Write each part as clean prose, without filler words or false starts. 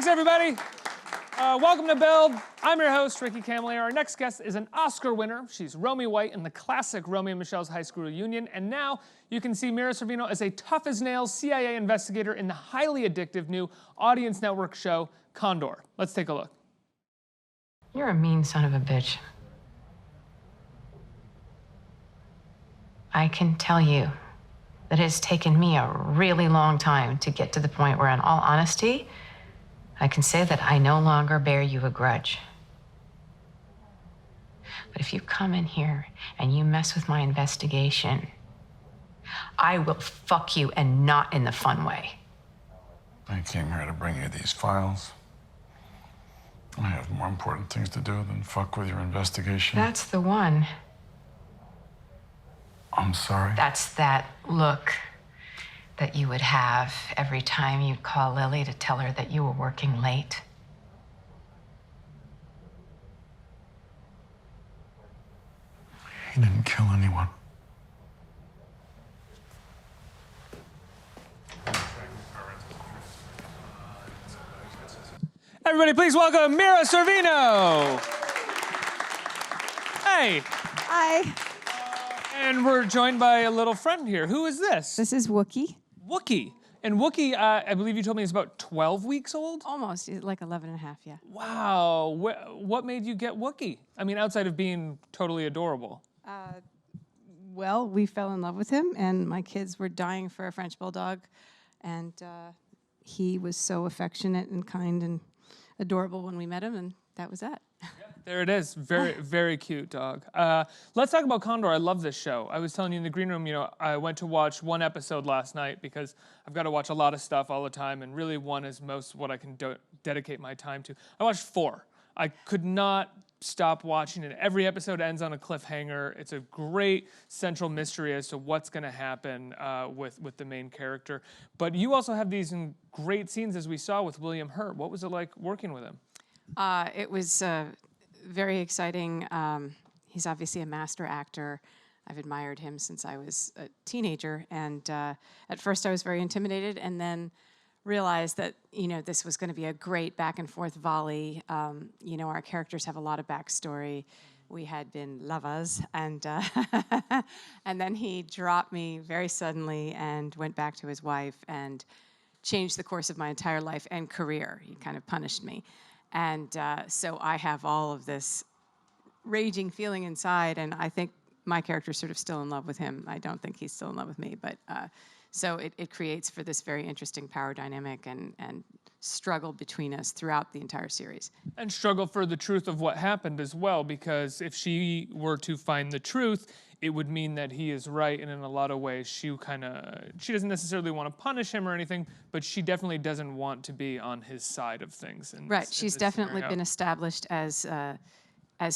Thanks, everybody. Welcome to Build. I'm your host, Ricky Camilleri. Our next guest is an Oscar winner. She's Romy White in the classic Romeo and Michelle's High School Reunion. And now you can see Mira Sorvino as a tough-as-nails CIA investigator in the highly addictive new audience network show, Condor. Let's take a look. You're a mean son of a bitch. I can tell you that it has taken me a really long time to get to the point where, in all honesty, I can say that I no longer bear you a grudge. But if you come in here and you mess with my investigation, I will fuck you, and not in the fun way. I came here to bring you these files. I have more important things to do than fuck with your investigation. That's the one. I'm sorry. That's that look that you would have every time you'd call Lily to tell her that you were working late. He didn't kill anyone. Everybody, please welcome Mira Sorvino. Hey. Hi. And we're joined by a little friend here. Who is this? This is Wiki. Wookie. And Wookie, I believe you told me is about 12 weeks old? Almost, like 11 and a half, yeah. Wow. What made you get Wookie? I mean, outside of being totally adorable. Well, we fell in love with him, and my kids were dying for a French bulldog, and he was so affectionate and kind and adorable when we met him, and that was that. There it is. Very, very cute dog. Let's talk about Condor. I love this show. I was telling you in the green room, I went to watch one episode last night because I've got to watch a lot of stuff all the time, and really one is most what I can dedicate my time to. I watched 4. I could not stop watching it. Every episode ends on a cliffhanger. It's a great central mystery as to what's going to happen with the main character. But you also have these great scenes, as we saw with William Hurt. What was it like working with him? It was very exciting. He's obviously a master actor. I've admired him since I was a teenager, and at first I was very intimidated, and then realized that this was going to be a great back and forth volley. Our characters have a lot of backstory. We had been lovers, and and then he dropped me very suddenly and went back to his wife and changed the course of my entire life and career. He kind of punished me. And so I have all of this raging feeling inside, and I think my character's sort of still in love with him. I don't think he's still in love with me, but so it creates for this very interesting power dynamic and struggle between us throughout the entire series. And struggle for the truth of what happened as well, because if she were to find the truth, it would mean that he is right, and in a lot of ways, she doesn't necessarily want to punish him or anything, but she definitely doesn't want to be on his side of things. Right, she's definitely been established as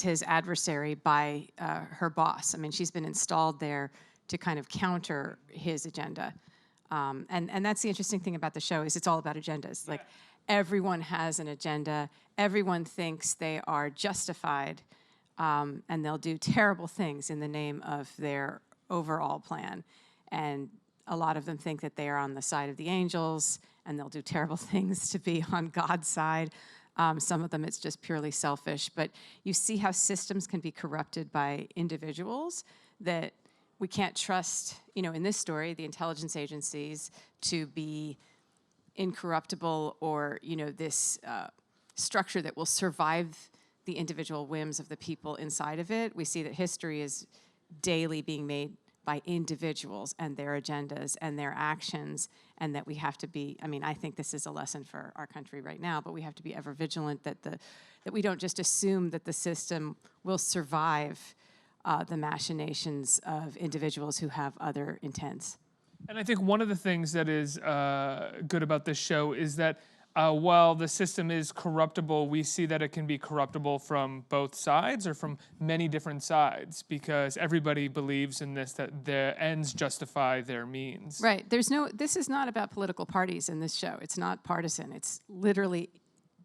his adversary by her boss. I mean, she's been installed there to kind of counter his agenda. And that's the interesting thing about the show, is it's all about agendas. Like, everyone has an agenda, everyone thinks they are justified, and they'll do terrible things in the name of their overall plan. And a lot of them think that they are on the side of the angels, and they'll do terrible things to be on God's side. Some of them, it's just purely selfish. But you see how systems can be corrupted by individuals, that we can't trust, in this story, the intelligence agencies to be incorruptible, or, this structure that will survive the individual whims of the people inside of it. We see that history is daily being made by individuals and their agendas and their actions, and that we have to be, I think this is a lesson for our country right now, but we have to be ever vigilant that we don't just assume that the system will survive the machinations of individuals who have other intents. And I think one of the things that is good about this show is that while the system is corruptible, we see that it can be corruptible from both sides, or from many different sides, because everybody believes in this, that the ends justify their means. Right. This is not about political parties in this show. It's not partisan. It's literally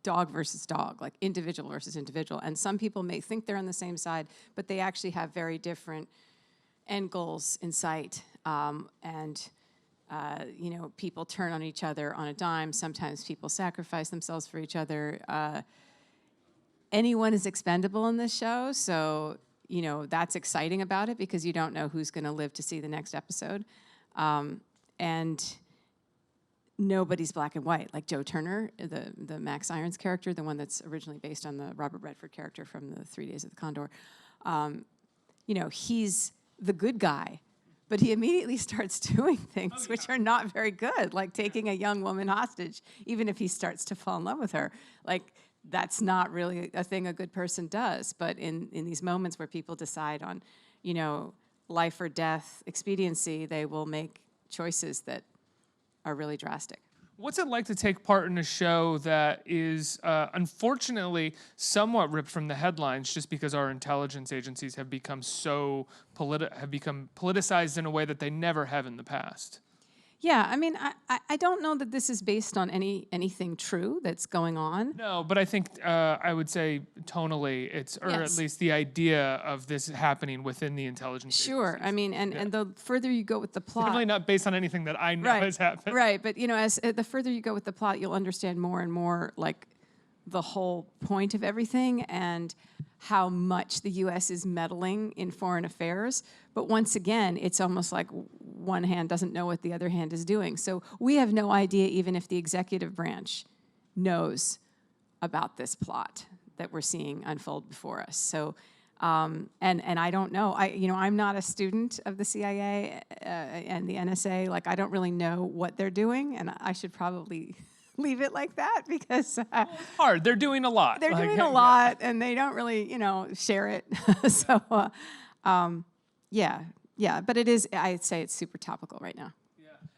dog versus dog, like individual versus individual. And some people may think they're on the same side, but they actually have very different end goals in sight. And You know, people turn on each other on a dime. Sometimes people sacrifice themselves for each other. Anyone is expendable in this show, so you know that's exciting about it because you don't know who's going to live to see the next episode, and nobody's black and white. Like Joe Turner, the Max Irons character, the one that's originally based on the Robert Redford character from the 3 Days of the Condor. You know, he's the good guy, but he immediately starts doing things which are not very good, like taking a young woman hostage, even if he starts to fall in love with her. Like, that's not really a thing a good person does. But in these moments where people decide on, you know, life or death expediency, they will make choices that are really drastic. What's it like to take part in a show that is unfortunately somewhat ripped from the headlines just because our intelligence agencies have become so politicized in a way that they never have in the past? Yeah, I mean, I don't know that this is based on anything true that's going on. No, but I think I would say tonally, or Yes. at least the idea of this happening within the intelligence. Sure, agencies. I mean, and the further you go with the plot, Definitely not based on anything that I know has happened. right? But you know, as the further you go with the plot, you'll understand more and more, like the whole point of everything and how much the U.S. is meddling in foreign affairs. But once again, it's almost like one hand doesn't know what the other hand is doing. So we have no idea, even if the executive branch knows about this plot that we're seeing unfold before us. So, and I don't know. I'm not a student of the CIA and the NSA. Like, I don't really know what they're doing, and I should probably leave it like that because It's hard. They're doing a lot. they're doing a lot, and they don't really, share it. So, yeah. But it is. I'd say it's super topical right now.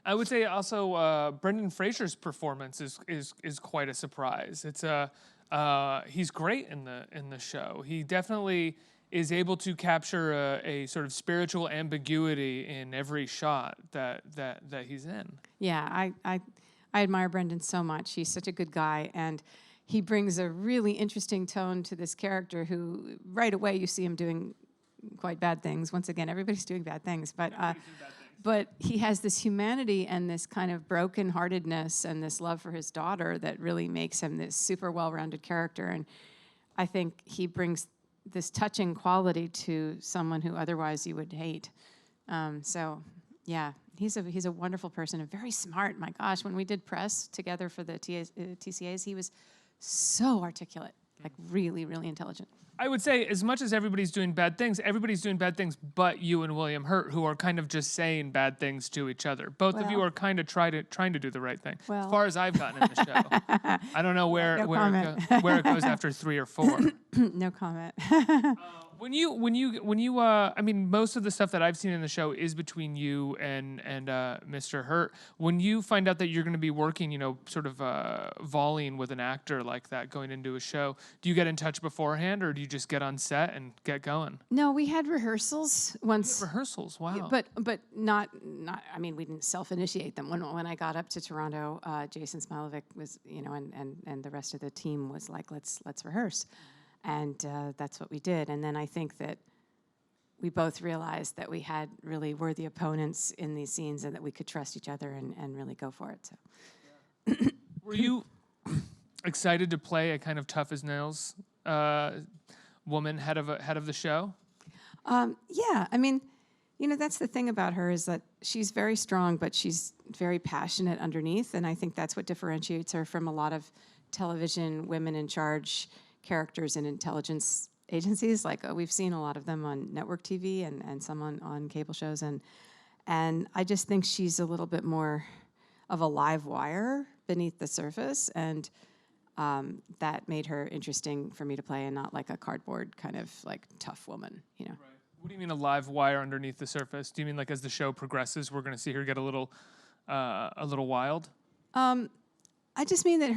I would say also Brendan Fraser's performance is quite a surprise. It's he's great in the show. He definitely is able to capture a sort of spiritual ambiguity in every shot that he's in. Yeah, I admire Brendan so much. He's such a good guy, and he brings a really interesting tone to this character who, right away, you see him doing quite bad things. Once again, everybody's doing bad things, but he has this humanity and this kind of brokenheartedness and this love for his daughter that really makes him this super well-rounded character. And I think he brings this touching quality to someone who otherwise you would hate. So, yeah. He's a wonderful person and very smart. My gosh, when we did press together for the TCAs, he was so articulate, like really, really intelligent. I would say as much as everybody's doing bad things but you and William Hurt, who are kind of just saying bad things to each other. Both of you are kind of trying to do the right thing. Well. As far as I've gotten in the show. I don't know where it goes after 3 or 4. No comment. When you I mean, most of the stuff that I've seen in the show is between you and Mr. Hurt. When you find out that you're going to be working, sort of volleying with an actor like that going into a show, do you get in touch beforehand, or do you just get on set and get going? No, we had rehearsals once. Rehearsals, wow. But not. I mean, we didn't self-initiate them. When I got up to Toronto, Jason Smilovic was, and the rest of the team was like, let's rehearse. And that's what we did. And then I think that we both realized that we had really worthy opponents in these scenes and that we could trust each other and really go for it. So, Were you excited to play a kind of tough as nails woman head of the show? Yeah, I mean, that's the thing about her is that she's very strong, but she's very passionate underneath. And I think that's what differentiates her from a lot of television women in charge characters in intelligence agencies. Like we've seen a lot of them on network TV and some on cable shows. And I just think she's a little bit more of a live wire beneath the surface. And that made her interesting for me to play and not like a cardboard kind of like tough woman, Right. What do you mean a live wire underneath the surface? Do you mean like as the show progresses, we're going to see her get a little wild? I just mean that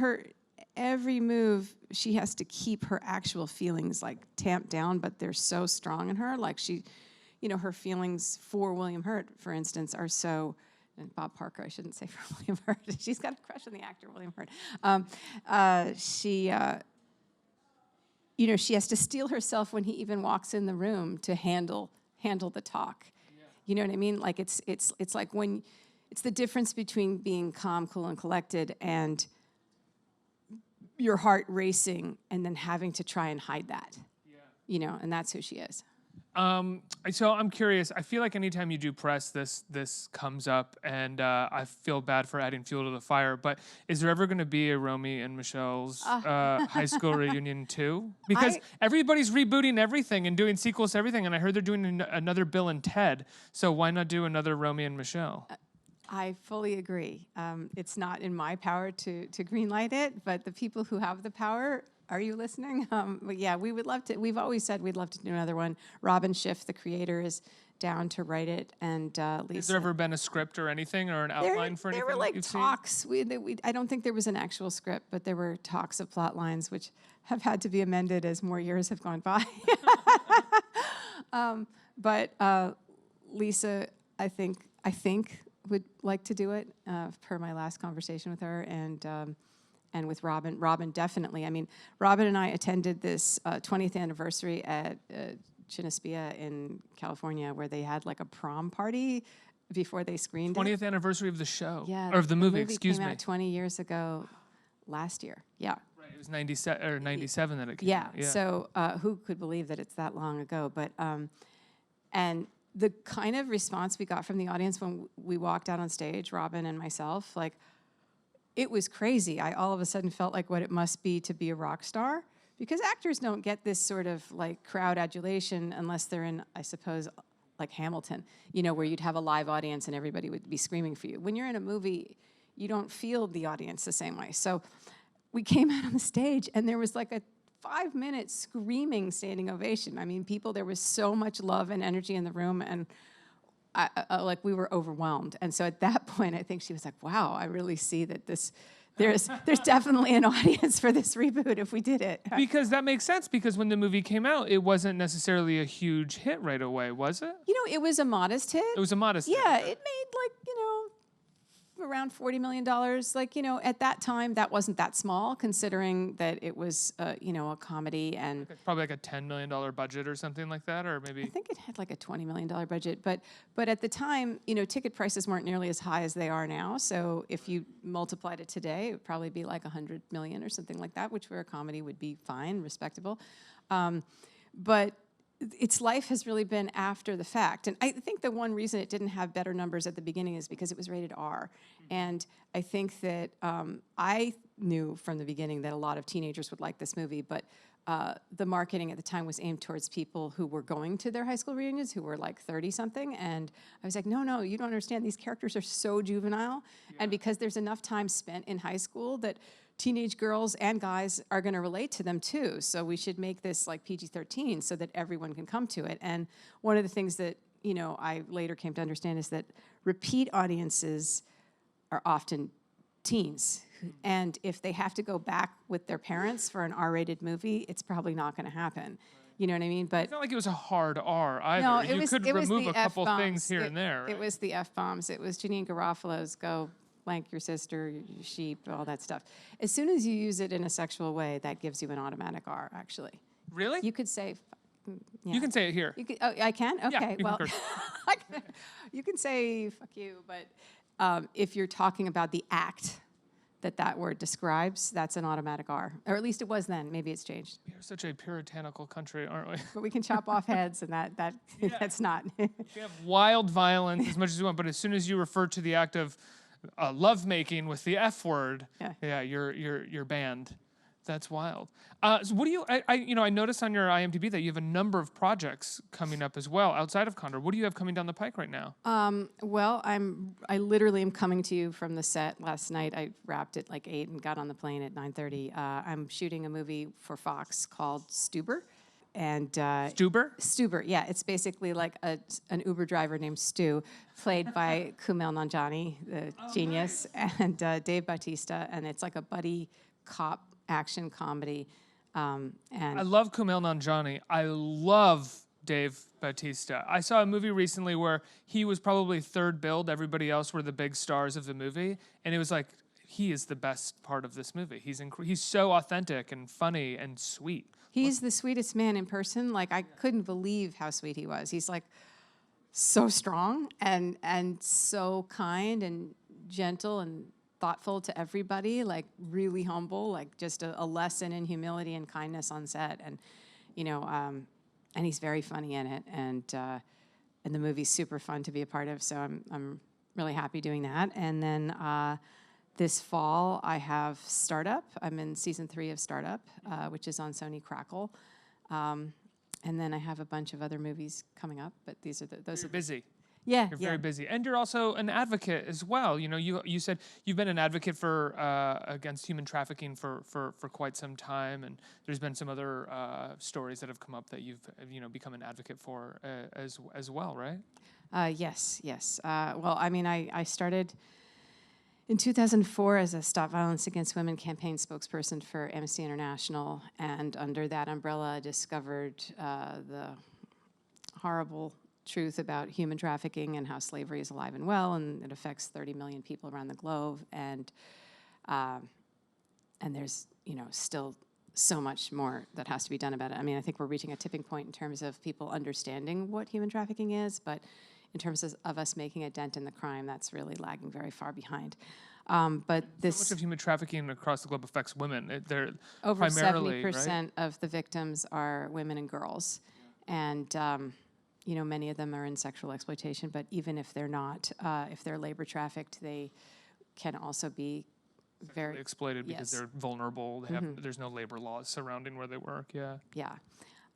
every move, she has to keep her actual feelings like tamped down, but they're so strong in her. Like her feelings for William Hurt, for instance, are so, and Bob Parker, I shouldn't say for William Hurt. She's got a crush on the actor William Hurt. She has to steel herself when he even walks in the room to handle the talk. Yeah. You know what I mean? Like it's like it's the difference between being calm, cool, and collected and your heart racing and then having to try and hide that. You know, and that's who she is. So I'm curious. I feel like anytime you do press, this comes up, and I feel bad for adding fuel to the fire. But is there ever going to be a Romy and Michelle's high school reunion too? Because everybody's rebooting everything and doing sequels to everything, and I heard they're doing another Bill and Ted. So why not do another Romy and Michelle? I fully agree. It's not in my power to greenlight it, but the people who have the power. Are you listening? But yeah, we would love to. We've always said we'd love to do another one. Robin Schiff, the creator, is down to write it, and Lisa. Has there ever been a script or anything, or an outline for anything? There were like you've talks. I don't think there was an actual script, but there were talks of plot lines, which have had to be amended as more years have gone by. But Lisa, I think would like to do it, per my last conversation with her, and with Robin. Robin definitely. I mean, Robin and I attended this 20th anniversary at Chinaspia in California, where they had like a prom party before they screened 20th anniversary of the show. Yeah, Or of the movie, came excuse me. out 20 years ago last year. Yeah. Right, it was 97 or 97 that it came Yeah. out. Yeah. So who could believe that it's that long ago? But and the kind of response we got from the audience when we walked out on stage, Robin and myself, like, it was crazy. I all of a sudden felt like what it must be to be a rock star, because actors don't get this sort of like crowd adulation unless they're in, I suppose, like Hamilton, you know, where you'd have a live audience and everybody would be screaming for you. When you're in a movie, you don't feel the audience the same way. So we came out on the stage and there was like a 5-minute screaming standing ovation. I mean, there was so much love and energy in the room, and like we were overwhelmed. And so at that point, I think she was like, wow, I really see that there's definitely an audience for this reboot if we did it. Because that makes sense, because when the movie came out, it wasn't necessarily a huge hit right away, was it? You know, it was a modest hit. It was a modest hit. Yeah, it made like, around $40 million. Like, at that time, that wasn't that small, considering that it was, a comedy. And Probably like a $10 million budget or something like that, or maybe. I think it had like a $20 million budget. But at the time, ticket prices weren't nearly as high as they are now. So if you multiplied it today, it would probably be like 100 million or something like that, which for a comedy would be fine, respectable. But its life has really been after the fact. And I think the one reason it didn't have better numbers at the beginning is because it was rated R. And I think that I knew from the beginning that a lot of teenagers would like this movie, but the marketing at the time was aimed towards people who were going to their high school reunions, who were like 30-something. And I was like, no, you don't understand. These characters are so juvenile. Yeah. And because there's enough time spent in high school that teenage girls and guys are going to relate to them too. So we should make this like PG-13 so that everyone can come to it. And one of the things that, I later came to understand is that repeat audiences are often teens. And if they have to go back with their parents for an R-rated movie, it's probably not going to happen. You know what I mean? But it's not like it was a hard R either. No, you could remove a couple things here and there. Right? It was the F-bombs. It was Janine Garofalo's go blank your sister, your sheep, all that stuff. As soon as you use it in a sexual way, that gives you an automatic R, actually. Really? You could say... Yeah. You can say it here. I can? Okay, yeah, well... you can say fuck you, but if you're talking about the act that word describes, that's an automatic R. Or at least it was then. Maybe it's changed. We're such a puritanical country, aren't we? But we can chop off heads, and that's not. We have wild violence as much as we want, but as soon as you refer to the act of lovemaking with the F word, you're banned. That's wild. So what do you? I noticed on your IMDb that you have a number of projects coming up as well outside of Condor. What do you have coming down the pike right now? Well, I literally am coming to you from the set. Last night I wrapped at like 8 and got on the plane at 9:30. I'm shooting a movie for Fox called Stuber. And Stuber, yeah. It's basically like an Uber driver named Stu, played by Kumail Nanjiani, the genius, nice. And Dave Bautista. And it's like a buddy cop action comedy. And I love Kumail Nanjiani. I love Dave Bautista. I saw a movie recently where he was probably third billed. Everybody else were the big stars of the movie. And it was like, he is the best part of this movie. He's so authentic and funny and sweet. He's the sweetest man in person. Like, I couldn't believe how sweet he was. He's like so strong and so kind and gentle and thoughtful to everybody, like really humble, like just a lesson in humility and kindness on set. And, and he's very funny in it. And the movie's super fun to be a part of. So I'm really happy doing that. And then this fall I have Startup. I'm in season 3 of Startup, which is on Sony Crackle. And then I have a bunch of other movies coming up, but those are busy. Yeah, You're very busy, and you're also an advocate as well. You said you've been an advocate for against human trafficking for quite some time, and there's been some other stories that have come up that you've become an advocate for as well, right? Yes. Well, I mean, I started in 2004 as a Stop Violence Against Women campaign spokesperson for Amnesty International, and under that umbrella, I discovered the horrible truth about human trafficking and how slavery is alive and well, and it affects 30 million people around the globe, and there's still so much more that has to be done about it. I mean, I think we're reaching a tipping point in terms of people understanding what human trafficking is, but in terms of us making a dent in the crime, that's really lagging very far behind. But this, so much of human trafficking across the globe affects women. They're over primarily 70% right? of the victims are women and girls, and many of them are in sexual exploitation. But even if they're not, if they're labor trafficked, they can also be very exploited because yes. they're vulnerable. They have there's no labor laws surrounding where they work. Yeah.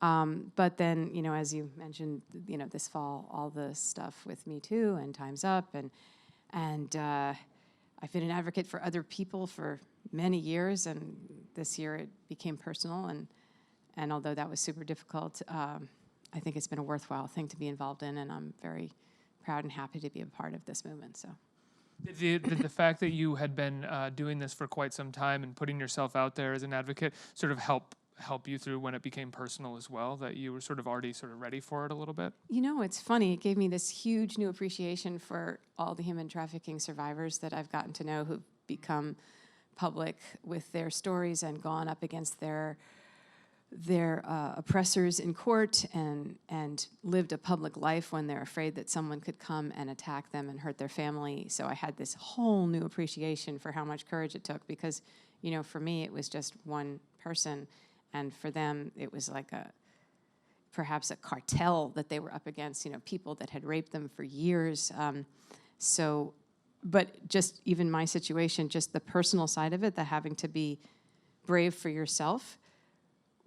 But then, as you mentioned, this fall, all the stuff with Me Too and Time's Up, and I've been an advocate for other people for many years, and this year it became personal, and although that was super difficult, I think it's been a worthwhile thing to be involved in, and I'm very proud and happy to be a part of this movement. So. Did the fact that you had been doing this for quite some time and putting yourself out there as an advocate sort of help you through when it became personal as well, that you were sort of already sort of ready for it a little bit? It's funny. It gave me this huge new appreciation for all the human trafficking survivors that I've gotten to know who've become public with their stories and gone up against their oppressors in court and lived a public life when they're afraid that someone could come and attack them and hurt their family. So I had this whole new appreciation for how much courage it took because, for me, it was just one person. And for them, it was like perhaps a cartel that they were up against, people that had raped them for years. But just even my situation, just the personal side of it, the having to be brave for yourself,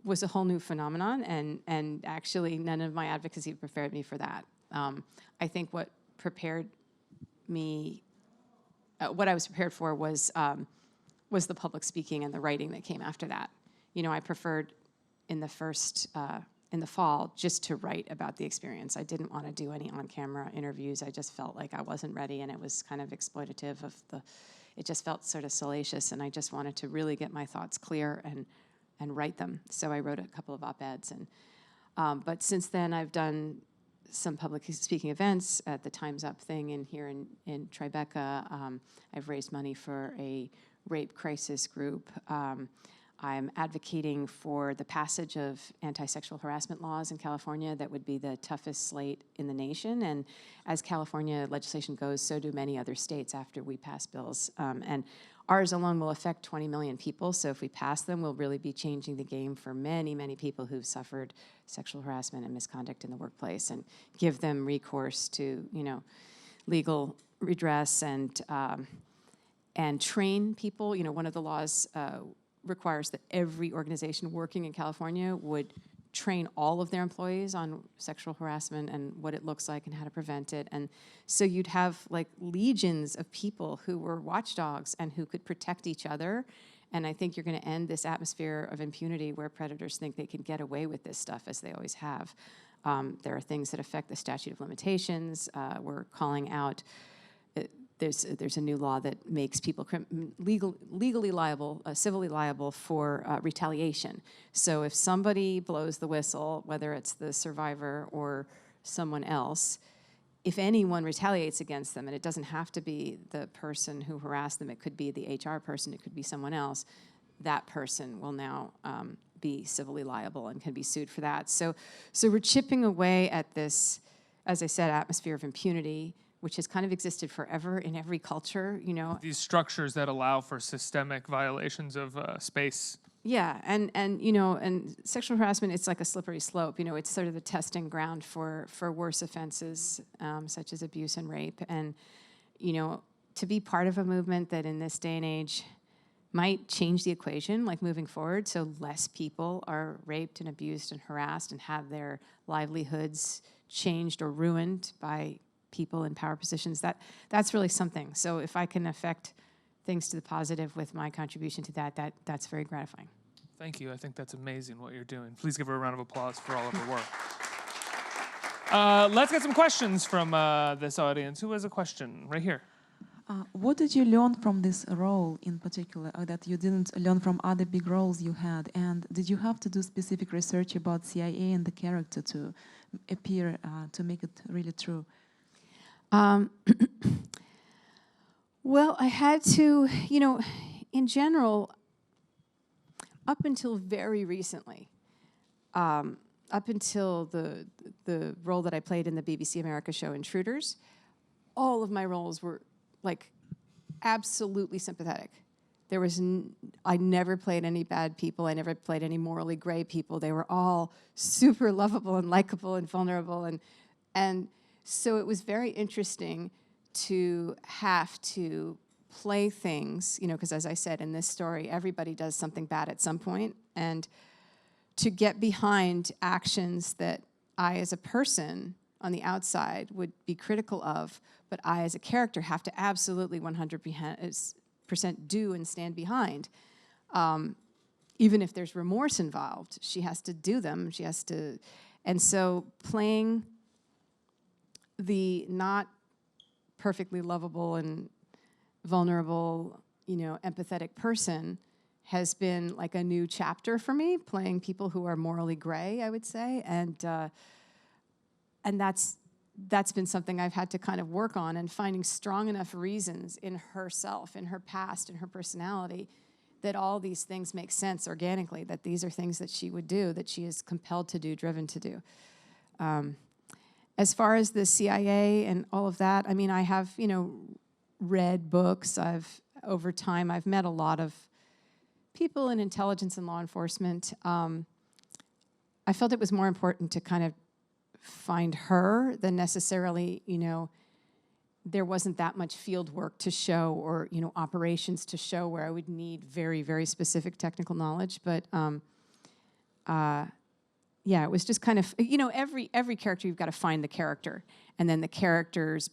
was a whole new phenomenon, and actually none of my advocacy prepared me for that. I think what prepared me, what I was prepared for was the public speaking and the writing that came after that. I preferred in the fall just to write about the experience. I didn't want to do any on-camera interviews. I just felt like I wasn't ready, and it was kind of exploitative it just felt sort of salacious, and I just wanted to really get my thoughts clear and write them. So I wrote a couple of op-eds, but since then I've done some public speaking events at the Time's Up thing here in Tribeca. I've raised money for a rape crisis group. I'm advocating for the passage of anti-sexual harassment laws in California that would be the toughest slate in the nation. And as California legislation goes, so do many other states after we pass bills. And ours alone will affect 20 million people. So if we pass them, we'll really be changing the game for many, many people who've suffered sexual harassment and misconduct in the workplace, and give them recourse to, legal redress and train people. One of the laws requires that every organization working in California would train all of their employees on sexual harassment and what it looks like and how to prevent it. And so you'd have like legions of people who were watchdogs and who could protect each other. And I think you're going to end this atmosphere of impunity where predators think they can get away with this stuff, as they always have. There are things that affect the statute of limitations. We're calling out there's a new law that makes people legally liable, civilly liable for retaliation. So if somebody blows the whistle, whether it's the survivor or someone else, if anyone retaliates against them, and it doesn't have to be the person who harassed them, it could be the HR person, it could be someone else, that person will now be civilly liable and can be sued for that. So we're chipping away at this as I said, atmosphere of impunity, which has kind of existed forever in every culture, you know. These structures that allow for systemic violations of space. Yeah, and you know, and sexual harassment, it's like a slippery slope. You know, it's sort of the testing ground for worse offenses, such as abuse and rape. And, you know, to be part of a movement that in this day and age might change the equation, like moving forward, so less people are raped and abused and harassed and have their livelihoods changed or ruined by people in power positions, that's really something. So if I can affect things to the positive with my contribution to that's very gratifying. Thank you. I think that's amazing what you're doing. Please give her a round of applause for all of her work. Let's get some questions from this audience. Who has a question? Right here. What did you learn from this role in particular that you didn't learn from other big roles you had? And did you have to do specific research about CIA and the character to appear, to make it really true? Well, I had to, you know, in general, up until very recently, up until the role that I played in the BBC America show Intruders, all of my roles were like absolutely sympathetic. There was, I never played any bad people. I never played any morally gray people. They were all super lovable and likable and vulnerable. And so it was very interesting to have to play things, you know, because as I said, in this story, everybody does something bad at some point. And to get behind actions that I, as a person on the outside, would be critical of, but I, as a character, have to absolutely 100% do and stand behind. Even if there's remorse involved, she has to do them. She has to, and so playing the not perfectly lovable and vulnerable, you know, empathetic person has been like a new chapter for me, playing people who are morally gray, I would say, and that's been something I've had to kind of work on, and finding strong enough reasons in herself, in her past, in her personality, that all these things make sense organically, that these are things that she would do, that she is compelled to do, driven to do. As far as the CIA and all of that, I mean, I have, you know, read books. Over time, I've met a lot of people in intelligence and law enforcement. I felt it was more important to kind of find her than necessarily, you know, there wasn't that much field work to show, or, you know, operations to show where I would need very, very specific technical knowledge. But yeah, it was just kind of, you know, every character, you've got to find the character, and then the character's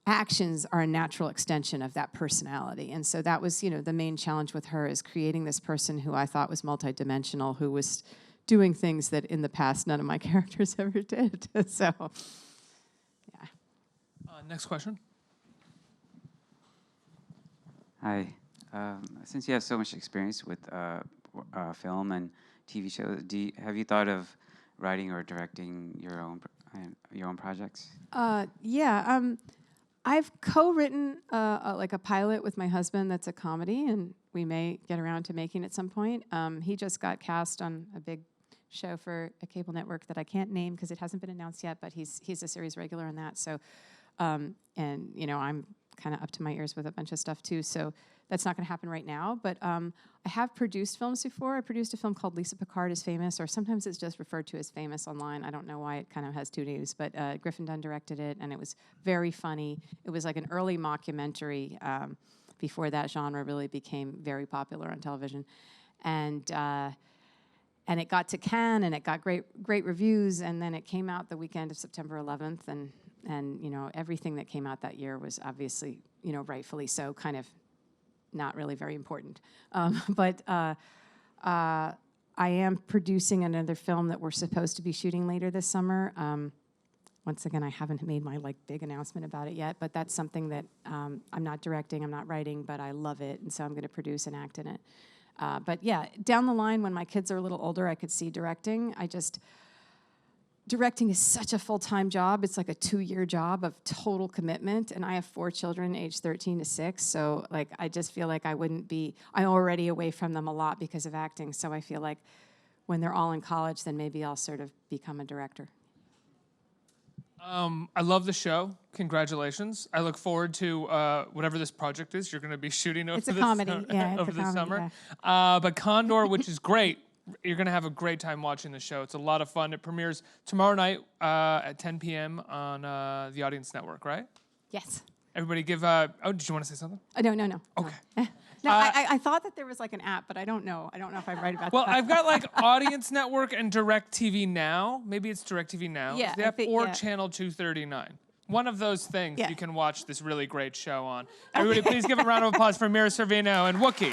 actions are a natural extension of that personality. And so that was, you know, the main challenge with her, is creating this person who I thought was multidimensional, who was doing things that in the past none of my characters ever did. So, yeah. Next question. Hi. Since you have so much experience with film and TV shows, have you thought of writing or directing your own projects? Yeah. I've co-written like a pilot with my husband that's a comedy, and we may get around to making it at some point. He just got cast on a big show for a cable network that I can't name because it hasn't been announced yet, but he's a series regular on that. So, and you know, I'm kind of up to my ears with a bunch of stuff too. So that's not going to happen right now. But I have produced films before. I produced a film called Lisa Picard is Famous, or sometimes it's just referred to as Famous online. I don't know why it kind of has two names, but Griffin Dunn directed it, and it was very funny. It was like an early mockumentary before that genre really became very popular on television. And it got to Cannes, and it got great reviews, and then it came out the weekend of September 11th, and you know, everything that came out that year was obviously, you know, rightfully so, kind of not really very important. But I am producing another film that we're supposed to be shooting later this summer. Once again, I haven't made my like big announcement about it yet, but that's something that I'm not directing, I'm not writing, but I love it, and so I'm going to produce and act in it. But yeah, down the line, when my kids are a little older, I could see directing. Directing is such a full-time job. It's like a 2-year job of total commitment, and I have 4 children, aged 13 to 6, so like I just feel like I'm already away from them a lot because of acting, so I feel like when they're all in college, then maybe I'll sort of become a director. I love the show. Congratulations. I look forward to whatever this project is you're going to be shooting over It's a this, comedy. Yeah, it's over a the comedy, summer. yeah. But Condor, which is great. You're going to have a great time watching the show. It's a lot of fun. It premieres tomorrow night at 10 p.m. on the Audience Network, right? Yes. Everybody give... did you want to say something? No. Okay. No, I thought that there was like an app, but I don't know. I don't know if I'm right about Well, that. I've got like Audience Network and DirecTV Now. Maybe it's DirecTV Now. Yeah, They I have, think- or yeah. Channel 239. One of those things Yeah. you can watch this really great show on. Everybody, please give a round of applause for Mira Sorvino and Wookie.